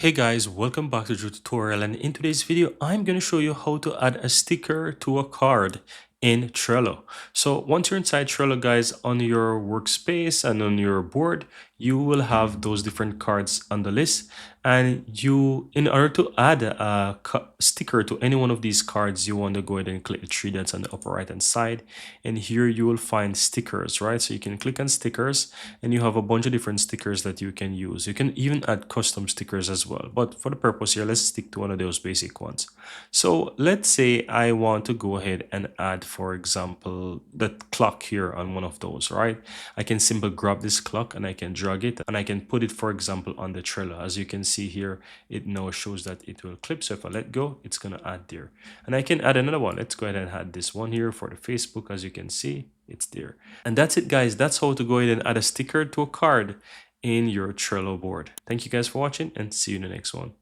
Hey guys, welcome back to the tutorial, and in today's video I'm going to show you how to add a sticker to a card in Trello. So once you're inside Trello guys, on your workspace and on your board you will have those different cards on the list, and in order to add a sticker to any one of these cards, you want to go ahead and click the three dots on the upper right hand side, and here you will find stickers, right? So you can click on stickers and you have a bunch of different stickers that you can use. You can even add custom stickers as well, but for the purpose here, let's stick to one of those basic ones. So let's say I want to go ahead and add, for example, the clock here on one of those, right? I can simply grab this clock and I can drag it and I can put it, for example, on the Trello. As you can see here, it now shows that it will clip. So if I let go, it's going to add there. And I can add another one. Let's go ahead and add this one here for the Facebook. As you can see, it's there. And that's it guys. That's how to go ahead and add a sticker to a card in your Trello board. Thank you guys for watching, and see you in the next one.